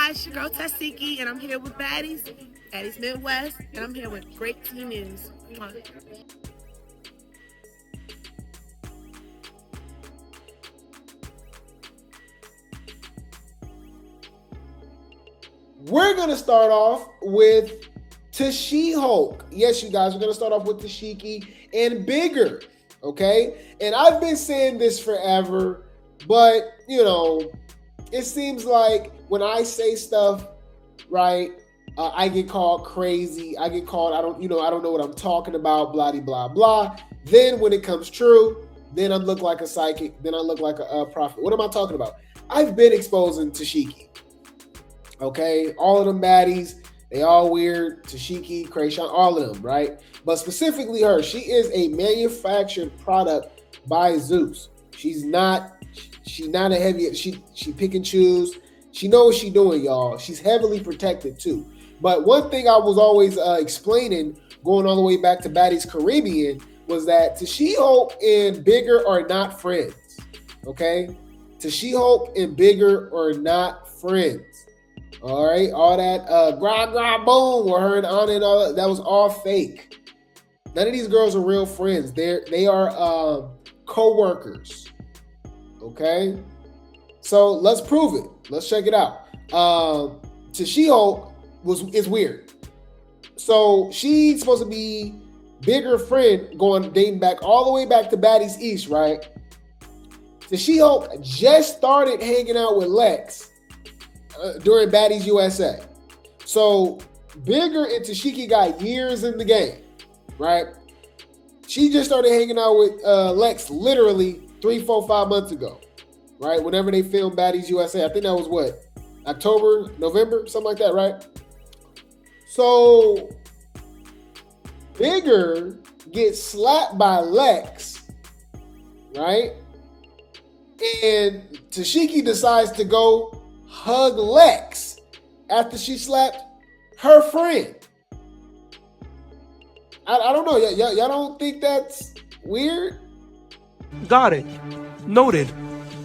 guys, it's your girl Tesehki, and I'm here with Baddies, Baddies Midwest, and I'm here with Grape Tea News. We're going to start off with Tesehki. Yes, you guys, we're going to start off with Tesehki and Bigger, okay? And I've been saying this forever, but, it seems like when I say stuff, right, I get called crazy. I get called, I don't know what I'm talking about, blah, blah, blah. Then when it comes true, then I look like a psychic. Then I look like a prophet. What am I talking about? I've been exposing Tesehki. Okay, all of them baddies, they all weird. Tesehki, Krayshawn, all of them, right? But specifically her, she is a manufactured product by Zeus. She's not a heavy, she pick and choose. She knows what she's doing, y'all. She's heavily protected too. But one thing I was always explaining, going all the way back to Baddies Caribbean, was that Tesehki and Bigger are not friends. Okay? Tesehki and Bigger are not friends. All right, all that gra boom or her and Anna and all that was all fake. None of these girls are real friends. They are co-workers. Okay, so let's prove it. Let's check it out. Tesehki is weird. So she's supposed to be Bigger friend dating back all the way back to Baddies East, right? Tesehki just started hanging out with Lex during Baddies USA. So Bigger and Tesehki got years in the game, right? She just started hanging out with Lex literally 3, 4, 5 months ago, right? Whenever they filmed Baddies USA, I think that was what? October, November, something like that, right? So Bigger gets slapped by Lex, right? And Tesehki decides to go hug Lex after she slapped her friend. I don't know. Y'all don't think that's weird? Got it. Noted.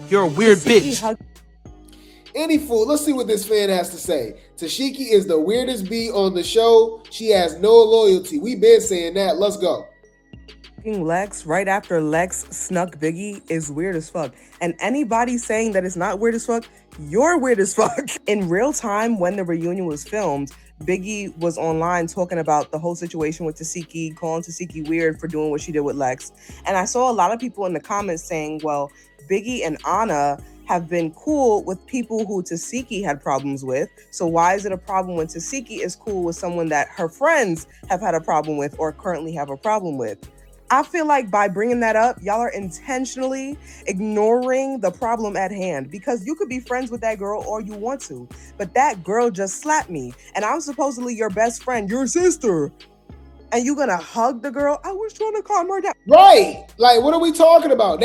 You're a weird bitch. Any fool. Let's see what this fan has to say. Tesehki is the weirdest bee on the show. She has no loyalty. We've been saying that. Let's go. Lex right after Lex snuck Biggie is weird as fuck. And anybody saying that it's not weird as fuck, you're weird as fuck. In real time, when the reunion was filmed, Biggie was online talking about the whole situation with Tesehki, calling Tesehki weird for doing what she did with Lex. And I saw a lot of people in the comments saying, well, Biggie and Anna have been cool with people who Tesehki had problems with. So why is it a problem when Tesehki is cool with someone that her friends have had a problem with or currently have a problem with? I feel like by bringing that up, y'all are intentionally ignoring the problem at hand, because you could be friends with that girl or you want to, but that girl just slapped me and I'm supposedly your best friend, your sister, and you gonna hug the girl? I was trying to calm her down. Right. Like, what are we talking about?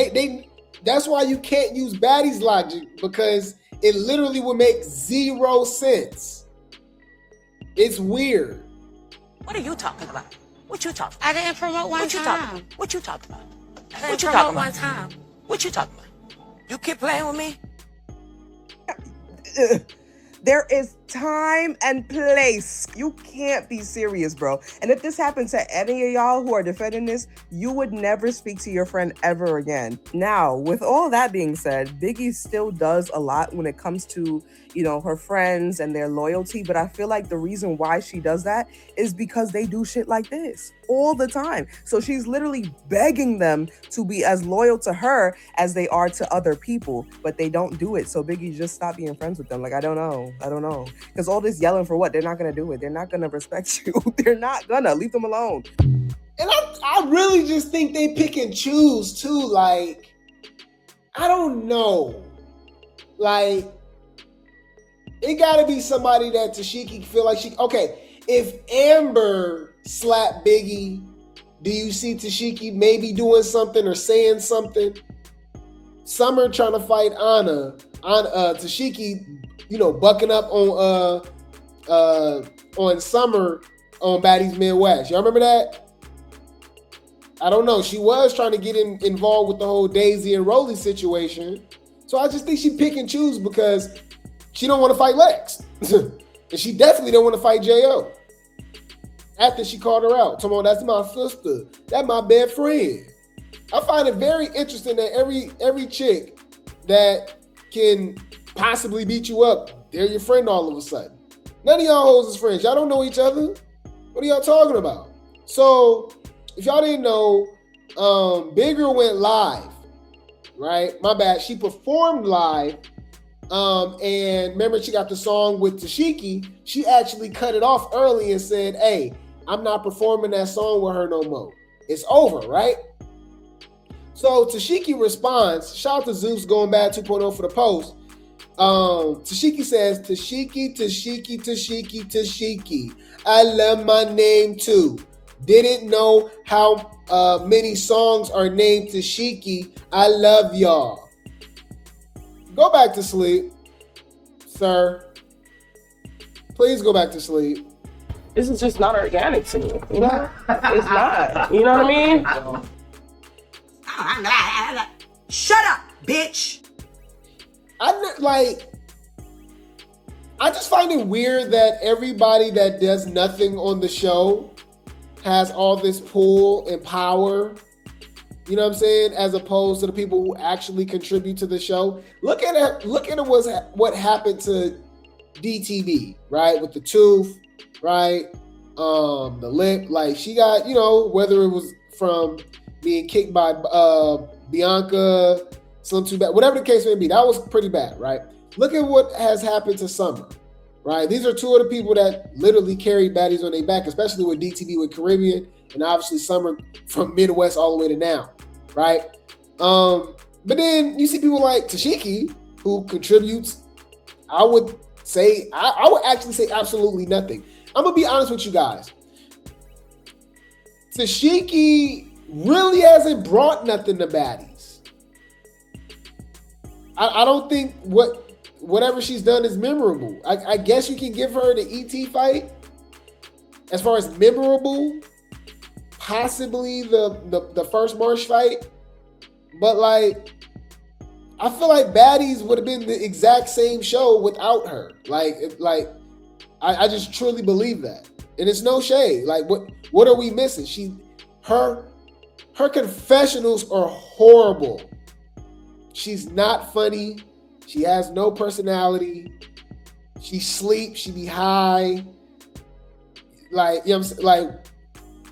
That's why you can't use Baddies logic, because it literally would make zero sense. It's weird. What are you talking about? What you talking about? I didn't promote one time. What you talking about? What you talking about? One time. What you talking about? You keep playing with me? There is time and place. You can't be serious, bro. And if this happened to any of y'all who are defending this, you would never speak to your friend ever again. Now, with all that being said, Biggie still does a lot when it comes to, her friends and their loyalty. But I feel like the reason why she does that is because they do shit like this all the time. So she's literally begging them to be as loyal to her as they are to other people, but they don't do it. So Biggie, just stop being friends with them. Like, I don't know. Because all this yelling for what? They're not going to do it. They're not going to respect you. They're not gonna. Leave them alone. And I really just think they pick and choose too. Like, I don't know. Like, it got to be somebody that Tesehki feel like okay, if Amber slapped Biggie, do you see Tesehki maybe doing something or saying something? Summer trying to fight Anna. Tesehki, bucking up on Summer on Baddies Midwest. Y'all remember that? I don't know. She was trying to get involved with the whole Daisy and Rolly situation. So I just think she pick and choose because she don't want to fight Lex. And she definitely don't want to fight J.O. After she called her out. Come on, that's my sister. That's my best friend. I find it very interesting that every chick that can possibly beat you up, they're your friend all of a sudden. None of y'all hoes is friends. Y'all don't know each other. What are y'all talking about? So, if y'all didn't know, Bigger went live, right? My bad. She performed live. And remember, she got the song with Tesehki. She actually cut it off early and said, hey, I'm not performing that song with her no more. It's over, right? So Tesehki responds, shout out to Zeus going bad 2.0 for the post. Tesehki says, Tesehki. I love my name too. Didn't know how many songs are named Tesehki. I love y'all. Go back to sleep, sir. Please go back to sleep. This is just not organic to me, you know? It's not. You know what I mean? Shut up, bitch. I just find it weird that everybody that does nothing on the show has all this pull and power. You know what I'm saying? As opposed to the people who actually contribute to the show. Look at it. What happened to DTV, right? With the tooth, right? The lip. Like she got, you know, whether it was from being kicked by Bianca, Slim Too Bad, whatever the case may be, that was pretty bad, right? Look at what has happened to Summer, right? These are two of the people that literally carried Baddies on their back, especially with DTV with Caribbean, and obviously Summer from Midwest all the way to now, right? But then you see people like Tesehki, who contributes, I would actually say absolutely nothing. I'm gonna be honest with you guys. Tesehki really hasn't brought nothing to Baddies. I don't think whatever she's done is memorable. I guess you can give her the ET fight as far as memorable, possibly the first Marsh fight, but like I feel like Baddies would have been the exact same show without her. I just truly believe that, and it's no shade. Like what are we missing? Her confessionals are horrible. She's not funny. She has no personality. She sleeps. She be high. Like, you know what I'm saying?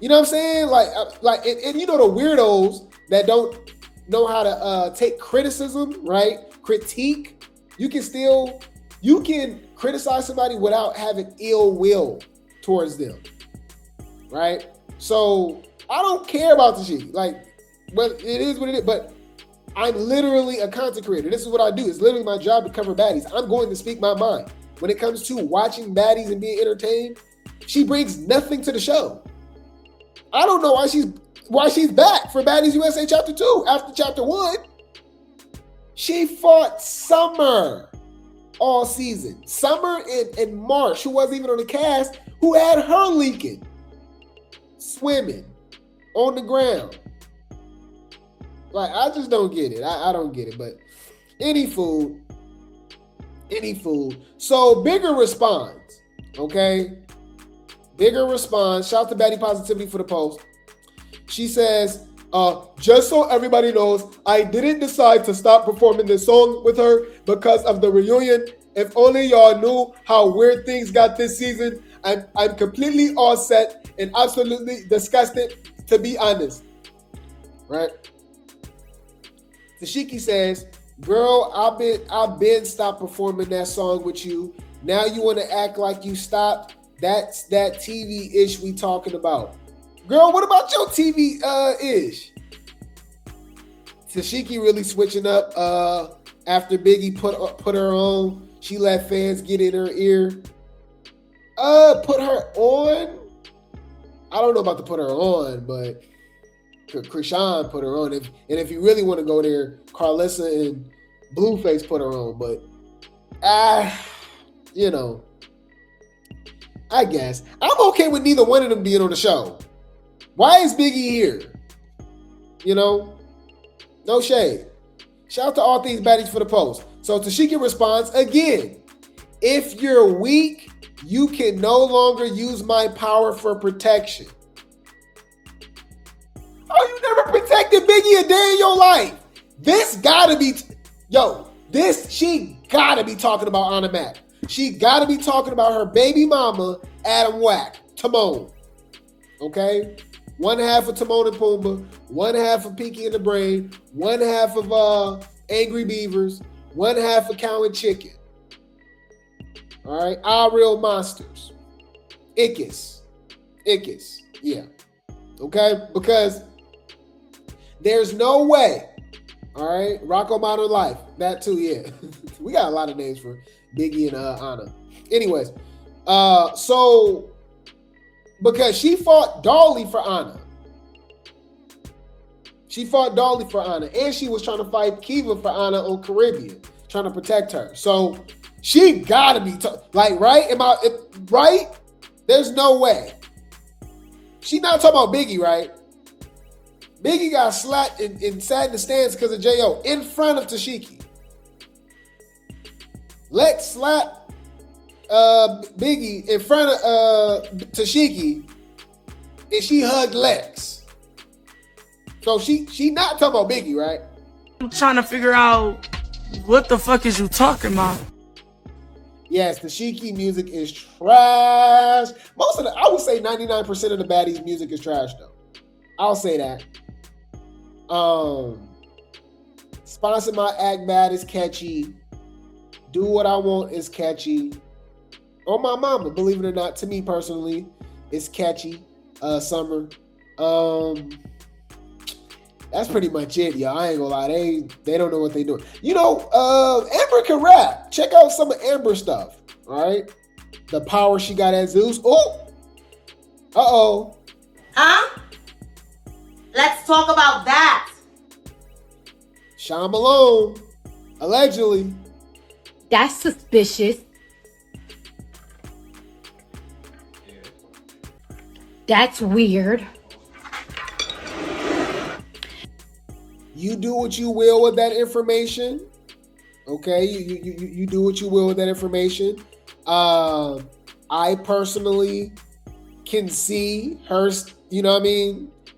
You know what I'm saying? And you know the weirdos that don't know how to take criticism, right? Critique. You can criticize somebody without having ill will towards them, right? So I don't care about the shit. Like, well, it is what it is, but I'm literally a content creator. This is what I do. It's literally my job to cover Baddies. I'm going to speak my mind. When it comes to watching Baddies and being entertained, she brings nothing to the show. I don't know why she's back for Baddies USA Chapter 2 after Chapter 1. She fought Summer all season. Summer and Marsh, who wasn't even on the cast, who had her leaking, swimming on the ground. Like, I just don't get it. I don't get it. But any food. So Bigger responds. Okay. Bigger responds. Shout out to Baddie Positivity for the post. She says, just so everybody knows, I didn't decide to stop performing this song with her because of the reunion. If only y'all knew how weird things got this season. I'm completely all set and absolutely disgusted, to be honest. Right? Tesehki says, girl, I've been stopped performing that song with you. Now you want to act like you stopped? That's that TV ish we talking about. Girl, what about your TV ish? Tesehki really switching up after Biggie put her on. She let fans get in her ear. Put her on? I don't know about to put her on, but Krishan put her on. If you really want to go there, Carlissa and Blueface put her on. But, you know, I guess. I'm okay with neither one of them being on the show. Why is Biggie here? You know? No shade. Shout out to All Things Baddies for the post. So Tesehki responds again. If you're weak, you can no longer use my power for protection. Oh, you never protected Biggie a day in your life. This gotta be, she gotta be talking about Anna Mac. She gotta be talking about her baby mama, Adam Wack, Timon. Okay? One half of Timon and Pumbaa, one half of Pinky and the Brain, one half of Angry Beavers, one half of Cow and Chicken. All right? Our Real Monsters. Ickis. Yeah. Okay? Because there's no way. All right? Rocco Modern Life. That too, yeah. We got a lot of names for Biggie and Anna. Anyways, so because she fought Dolly for Anna. And she was trying to fight Kiva for Anna on Caribbean, trying to protect her. So she gotta be right? Right? There's no way. She not talking about Biggie, right? Biggie got slapped and sat in the stands because of J.O. in front of Tesehki. Lex slapped Biggie in front of Tesehki, and she hugged Lex. So she not talking about Biggie, right? I'm trying to figure out what the fuck is you talking about? Yes, the Tesehki music is trash. I would say 99% of the Baddies music is trash though. I'll say that. Sponsor My Act Bad is catchy. Do What I Want is catchy. On my mama, believe it or not, to me personally, it's catchy. Summer. That's pretty much it, y'all. I ain't gonna lie. They don't know what they doing. Amber can rap. Check out some of Amber's stuff. All right. The power she got at Zeus. Oh. Uh-oh. Huh? Let's talk about that. Sean Malone. Allegedly. That's suspicious. That's weird. You do what you will with that information. Okay, you do what you will with that information. I personally can see her,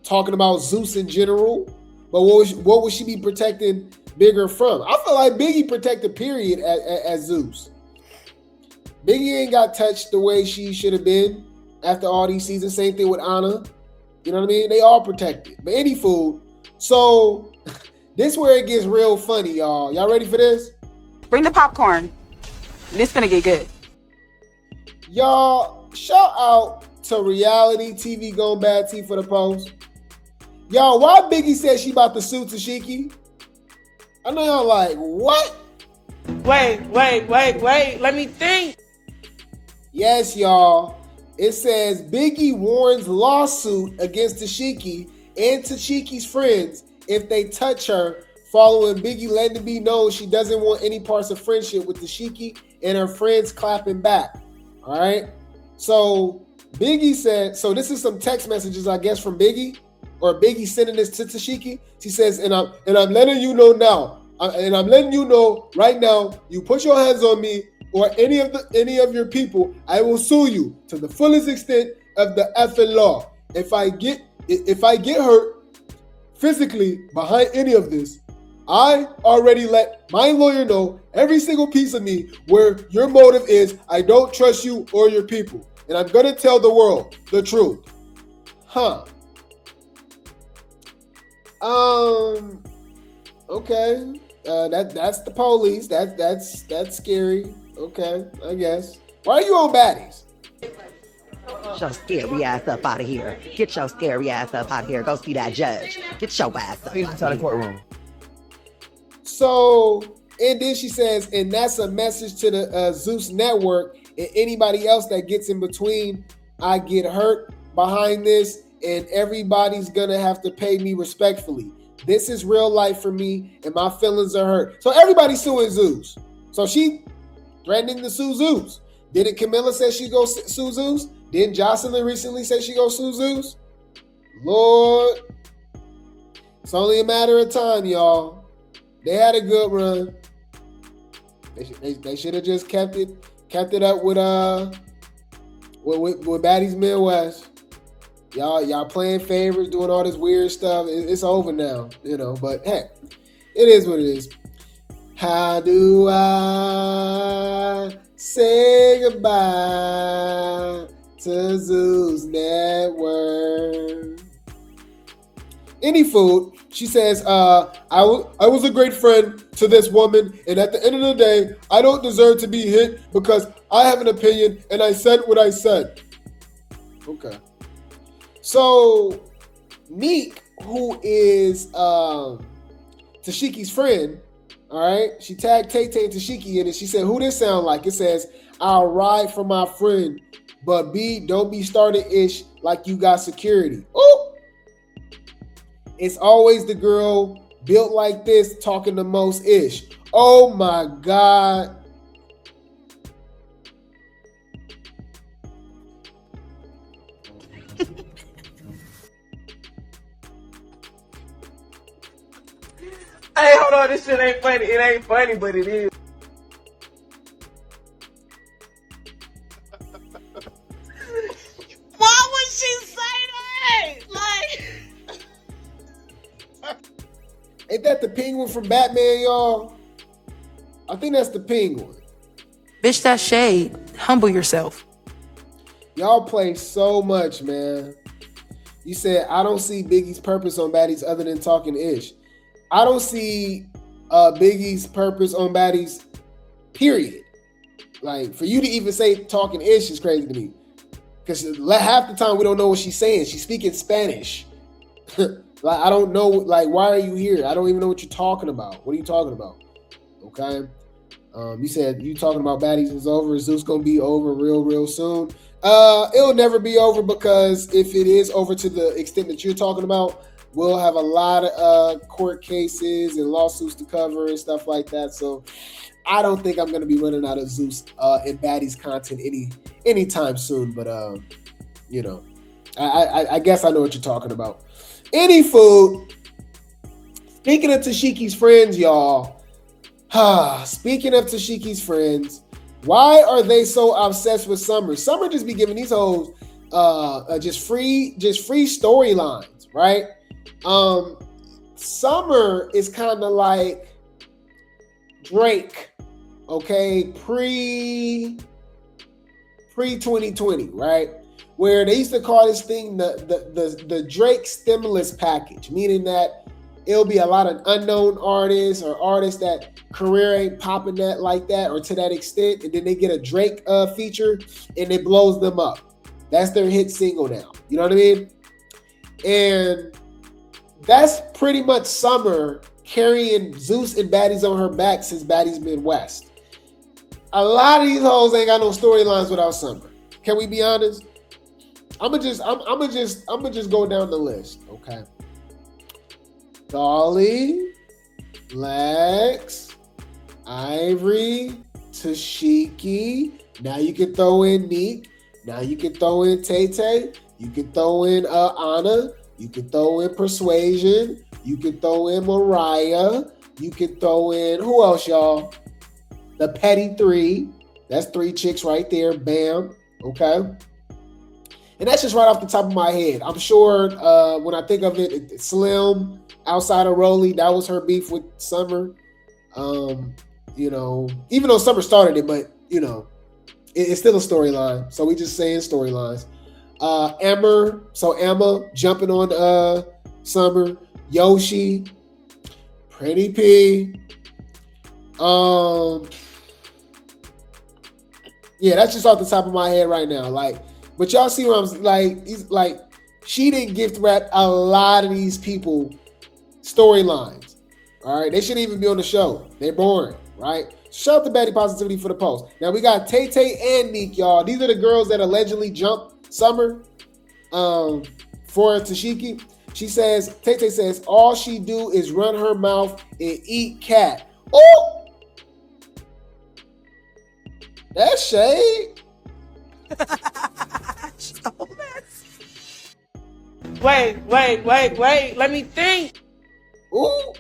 talking about Zeus in general. But what would she be protecting Bigger from? I feel like Biggie protected period as Zeus. Biggie ain't got touched the way she should have been after all these seasons. Same thing with Anna. You know what I mean? They all protected. But any food. So this where it gets real funny, y'all. Y'all ready for this? Bring the popcorn. This gonna get good. Y'all, shout out to Reality TV Gone Bad Tea for the post. Y'all, why Biggie said she about to sue Tesehki? I know y'all like, what? Wait. Let me think. Yes, y'all. It says Biggie warns lawsuit against Tesehki and Tesehki's friends if they touch her, following Biggie letting it be known she doesn't want any parts of friendship with Tesehki and her friends clapping back. All right. So Biggie said, so this is some text messages, I guess, from Biggie, or Biggie sending this to Tesehki. She says, and I'm letting you know now, and I'm letting you know right now, you put your hands on me or any of your people, I will sue you to the fullest extent of the effing law. If I get hurt physically behind any of this, I already let my lawyer know every single piece of me where your motive is. I don't trust you or your people, and I'm gonna tell the world the truth. Huh? Okay. That's the police. That's scary. Okay, I guess. Why are you on Baddies? Get your scary ass up out of here. Get your scary ass up out of here. Go see that judge. Get your ass up. Inside the courtroom. So, and then she says, and that's a message to the Zeus network and anybody else that gets in between. I get hurt behind this, and everybody's gonna have to pay me respectfully. This is real life for me, and my feelings are hurt. So everybody's suing Zeus. So she threatening to sue Zeus. Didn't Camilla say she go sue Zeus? Didn't Jocelyn recently say she go sue Zeus? Lord, it's only a matter of time, y'all. They had a good run. They should have just kept it kept it up with Baddies Midwest. Y'all playing favorites, doing all this weird stuff. It's over now, but hey, it is what it is. How do I say goodbye to Zeus Network? Any food, she says, I was a great friend to this woman, and at the end of the day, I don't deserve to be hit because I have an opinion and I said what I said. Okay. So, Neek, who is Tesehki's friend, all right, she tagged Tay and Tesehki in it. She said, who this sound like? It says, I'll ride for my friend, but don't be started ish like you got security. Oh, it's always the girl built like this talking the most ish. Oh my God. Hey, hold on, this shit ain't funny. It ain't funny, but it is. Why would she say that? Like, ain't that the penguin from Batman, y'all? I think that's the penguin. Bitch, that's shade. Humble yourself. Y'all play so much, man. You said, I don't see Biggie's purpose on Baddies other than talking ish. I don't see Biggie's purpose on Baddies, period. Like, for you to even say talking ish is crazy to me. Because half the time we don't know what she's saying. She's speaking Spanish. Like, I don't know, like, why are you here? I don't even know what you're talking about. What are you talking about? Okay. You said you talking about Baddies is over. Is Zeus going to be over real soon? It'll never be over, because if it is over to the extent that you're talking about, we'll have a lot of court cases and lawsuits to cover and stuff like that. So I don't think I'm going to be running out of Zeus and Baddies content anytime soon. But, I guess I know what you're talking about. Any food. Speaking of Tesehki's friends, y'all. Speaking of Tesehki's friends, why are they so obsessed with Summer? Summer just be giving these hoes just free storylines, right? Summer is kind of like Drake, okay, pre 2020, right? Where they used to call this thing the Drake stimulus package, meaning that it'll be a lot of unknown artists or artists that career ain't popping that like that or to that extent, and then they get a Drake feature and it blows them up. That's their hit single now. You know what I mean? And that's pretty much Summer carrying Zeus and Baddies on her back since Baddies Midwest. A lot of these hoes ain't got no storylines without Summer. Can we be honest? I'm gonna just go down the list, okay? Dolly, Lex, Ivory, Tesehki. Now you can throw in Neek. Now you can throw in Tay Tay. You can throw in Anna. You can throw in Persuasion. You can throw in Mariah. You can throw in, who else, y'all? The Petty Three. That's 3 chicks right there. Bam. Okay. And that's just right off the top of my head. I'm sure when I think of it, Slim, outside of Rolly, that was her beef with Summer. Even though Summer started it, but, it's still a storyline. So we just saying storylines. Emma jumping on Summer, Yoshi, Pretty P. Yeah, that's just off the top of my head right now. Like, but y'all see what I'm like, she didn't gift wrap a lot of these people storylines. All right, they shouldn't even be on the show. They're boring, right? Shout out to Baddie Positivity for the post. Now we got Tay Tay and Neek, y'all. These are the girls that allegedly jumped Summer for Tesehki. She says, Tay Tay says, all she do is run her mouth and eat cat. Oh, that's shade. Wait. Let me think. Ooh.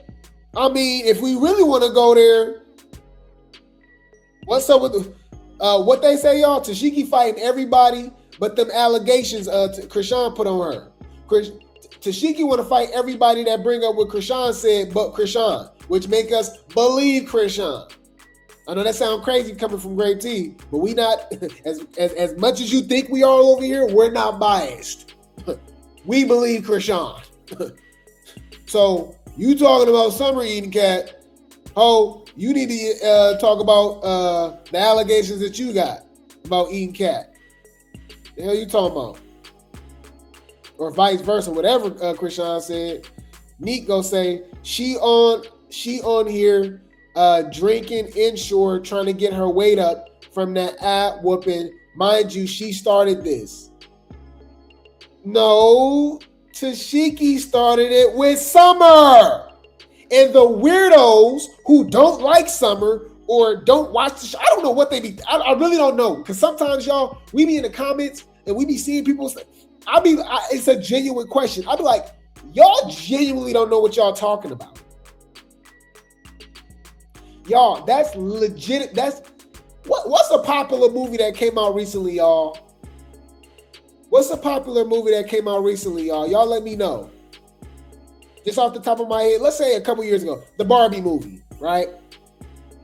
I mean, if we really want to go there, what's up with What they say, y'all? Tesehki fighting everybody, but them allegations Krishan put on her. Tesehki want to fight everybody that bring up what Krishan said, but Krishan, which make us believe Krishan. I know that sounds crazy coming from Grape Tea, but we not as much as you think we are over here. We're not biased. We believe Krishan. So you talking about Summer eating cat? Ho, you need to talk about the allegations that you got about eating cat. The hell you talking about? Or vice versa, whatever Krishan said. Neek go say she on here drinking inshore, trying to get her weight up from that ab whooping. Mind you, she started this. No, Tesehki started it with Summer. And the weirdos who don't like Summer or don't watch the show, I don't know what they be. I really don't know. Because sometimes, y'all, we be in the comments and we be seeing people say, it's a genuine question. I'll be like, y'all genuinely don't know what y'all talking about. Y'all, that's legit. What's a popular movie that came out recently, y'all? What's a popular movie that came out recently, y'all? Y'all let me know. Just off the top of my head, let's say a couple years ago, the Barbie movie, right?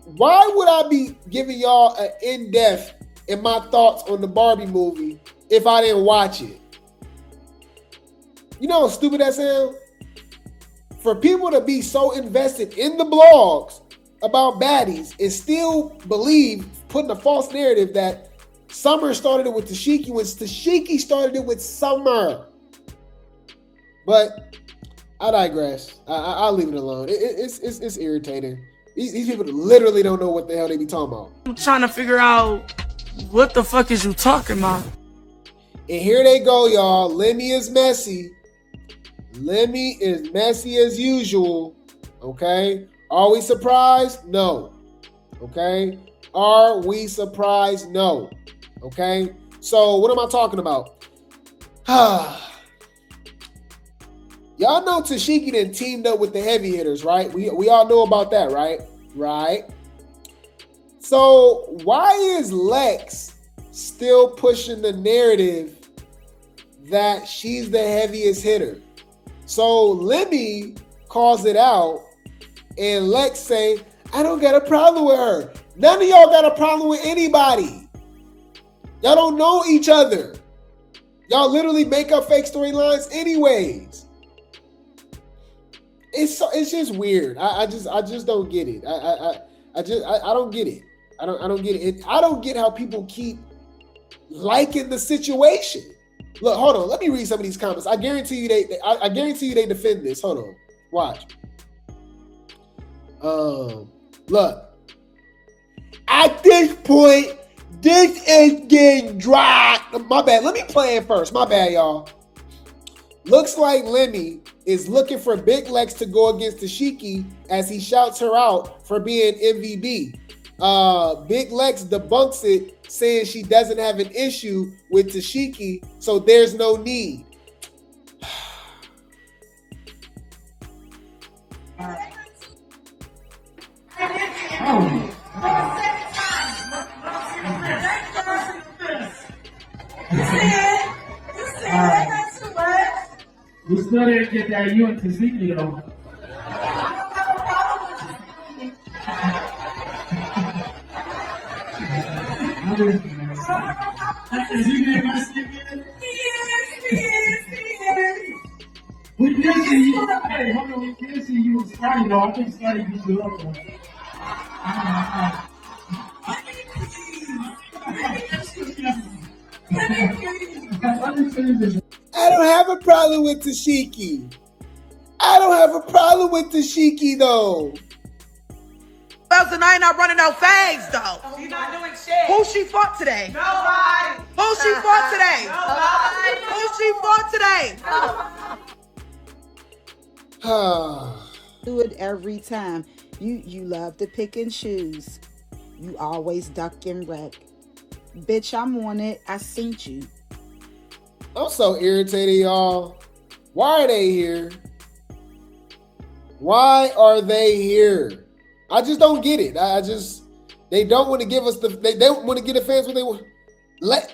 Why would I be giving y'all an in-depth in my thoughts on the Barbie movie if I didn't watch it? You know how stupid that sounds? For people to be so invested in the blogs about baddies and still believe, putting a false narrative that Summer started it with Tesehki when Tesehki started it with Summer. But I digress. I'll leave it alone. It's irritating. These people literally don't know what the hell they be talking about. I'm trying to figure out what the fuck is you talking about? And here they go, y'all. Lemmy is messy. Lemmy is messy as usual. Okay? Are we surprised? No. Okay? Are we surprised? No. Okay? So what am I talking about? Y'all know Tesehki then teamed up with the heavy hitters, right? We all know about that, right? Right. So why is Lex still pushing the narrative that she's the heaviest hitter? So Lemmy calls it out and Lex say, I don't got a problem with her. None of y'all got a problem with anybody. Y'all don't know each other. Y'all literally make up fake storylines anyways. It's just weird. I just don't get it. I don't get it. I don't get it. I don't get how people keep liking the situation. Look, hold on. Let me read some of these comments. I guarantee you they defend this. Hold on. Watch. Look. At this point, this is getting dry. My bad. Let me play it first. My bad, y'all. Looks like Lemmy is looking for Big Lex to go against Tesehki as he shouts her out for being MVB. Big Lex debunks it, saying she doesn't have an issue with Tesehki, so there's no need. We still didn't get that you and Tesehki though. We did see you. Hey, hold on, we did see you was funny though. I think Scotty beat you up though. I don't have a problem with Tesehki. I don't have a problem with Tesehki though. And I ain't not running no fags though. She's not doing shit. Who she fought today? Nobody. Who she fought today? Nobody. Who she fought today? Do it every time. You love to pick and choose. You always duck and wreck. Bitch, I'm on it. I seen you. I'm so irritated, y'all. Why are they here? Why are they here? I just don't get it. They don't want to give us they don't want to give the fans what they want.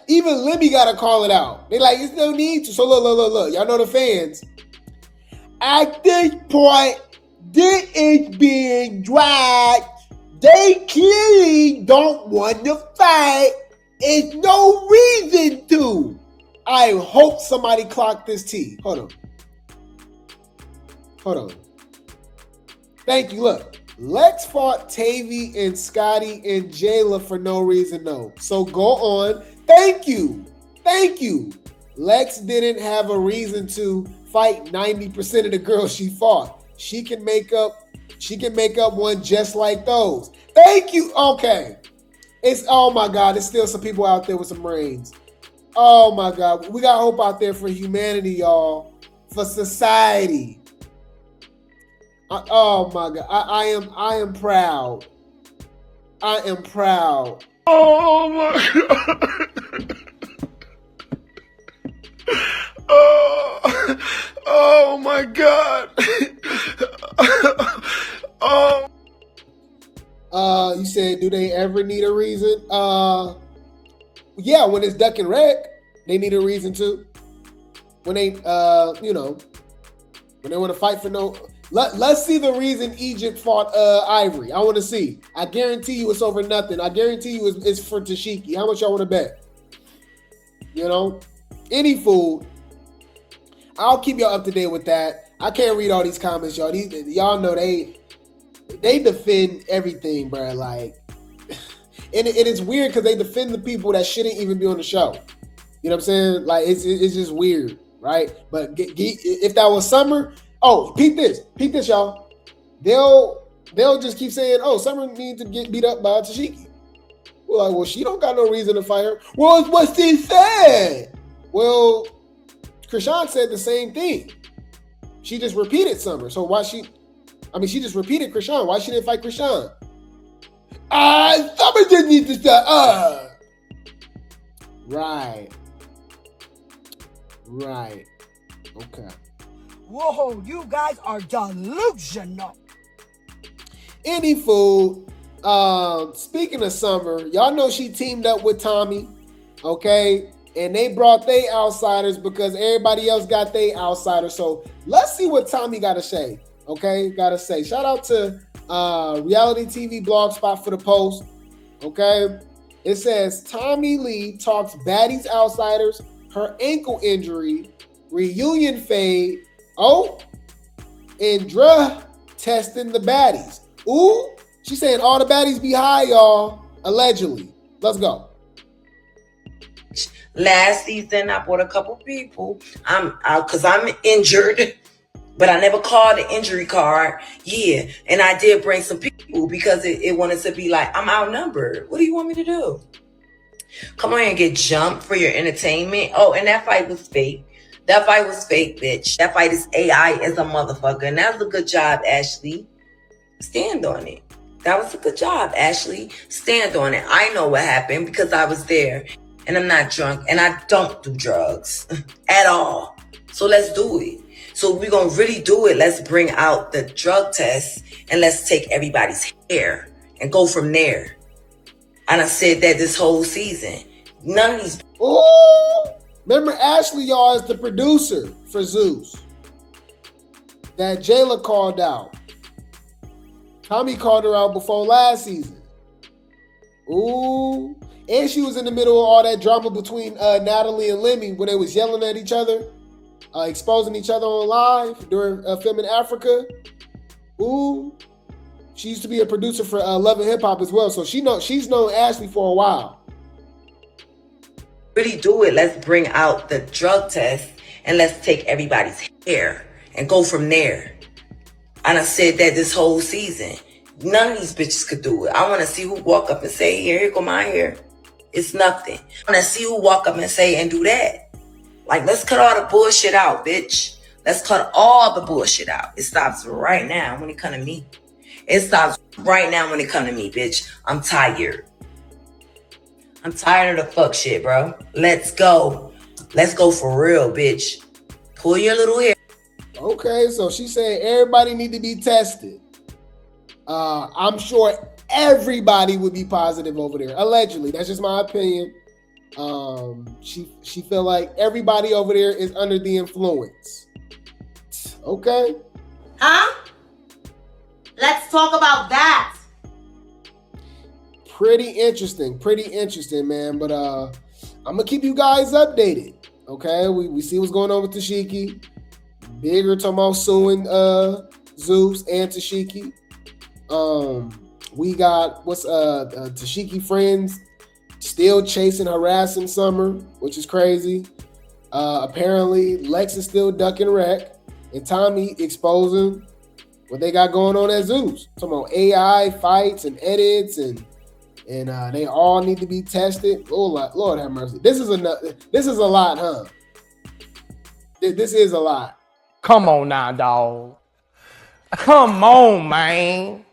Even Lemmy got to call it out. They like, there's no need to. So look. Y'all know the fans. At this point, this is being dragged. They clearly don't want to fight. There's no reason to. I hope somebody clocked this tea. Hold on. Thank you. Look. Lex fought Tavy and Scotty and Jayla for no reason, no. So go on. Thank you. Lex didn't have a reason to fight 90% of the girls she fought. She can make up one just like those. Thank you. Okay. Oh my God, there's still some people out there with some brains. Oh my God. We got hope out there for humanity, y'all. For society. Oh my God. I am proud. I am proud. Oh my God. Oh my God. You said, do they ever need a reason? Yeah, when it's duck and wreck, they need a reason to. When they, when they want to fight for no. Let's see the reason Egypt fought Ivory. I want to see. I guarantee you it's over nothing. I guarantee you it's for Tesehki. How much y'all want to bet? Any food. I'll keep y'all up to date with that. I can't read all these comments, y'all. Y'all know they defend everything, bro. Like, and it's weird because they defend the people that shouldn't even be on the show. You know what I'm saying? Like, it's just weird, right? But if that was Summer. Oh, peep this, y'all. They'll just keep saying, "Oh, Summer needs to get beat up by Tesehki." We're like, well, she don't got no reason to fight her. Well, it's what she said. Well, Krishan said the same thing. She just repeated Summer. So she just repeated Krishan. Why she didn't fight Krishan? Summer just needs to start. Right. Okay. Whoa, you guys are delusional. Any food. Speaking of Summer, y'all know she teamed up with Tommie, okay? And they brought they outsiders because everybody else got they outsiders. So let's see what Tommie got to say, okay? Shout out to Reality TV Blog Spot for the post, okay? It says, Tommie Lee talks Baddies outsiders, her ankle injury, reunion fade. Oh, and Druh testing the baddies. Ooh, she's saying all the baddies be high, y'all. Allegedly. Let's go. Last season, I bought a couple people. I'm out because I'm injured, but I never called the injury card. Yeah, and I did bring some people because it wanted to be like, I'm outnumbered. What do you want me to do? Come on and get jumped for your entertainment. Oh, and that fight was fake. That fight was fake, bitch. That fight is AI as a motherfucker. And that was a good job, Ashley. Stand on it. That was a good job, Ashley. Stand on it. I know what happened because I was there. And I'm not drunk. And I don't do drugs at all. So let's do it. So we're going to really do it. Let's bring out the drug test. And let's take everybody's hair. And go from there. And I said that this whole season. None of these... Ooh! Remember, Ashley, y'all, is the producer for Zeus that Jayla called out. Tommie called her out before last season. Ooh. And she was in the middle of all that drama between Natalie and Lemmy where they was yelling at each other, exposing each other on live during a film in Africa. Ooh. She used to be a producer for Love and Hip Hop as well. So she's known Ashley for a while. Really do it. Let's bring out the drug test and let's take everybody's hair and go from there. And I said that this whole season. None of these bitches could do it. I want to see who walk up and say, here go my hair. It's nothing. I want to see who walk up and say and do that. Like, let's cut all the bullshit out, bitch. Let's cut all the bullshit out. It stops right now when it comes to me. It stops right now when it comes to me, bitch. I'm tired. I'm tired of the fuck shit, bro. Let's go. Let's go for real, bitch. Pull your little hair. Okay, so she said everybody need to be tested. I'm sure everybody would be positive over there. Allegedly, that's just my opinion. She feel like everybody over there is under the influence. Okay. Huh? Let's talk about that. Pretty interesting, man. But I'm gonna keep you guys updated. Okay, we see what's going on with Tesehki. Bigger talking about suing Zeus and Tesehki. We got Tesehki friends still chasing, harassing Summer, which is crazy. Apparently Lex is still ducking wreck, and Tommie exposing what they got going on at Zeus. Talking about AI fights and edits, and they all need to be tested. Oh, Lord have mercy. This is a lot, huh? This is a lot. Come on now, dog. Come on, man.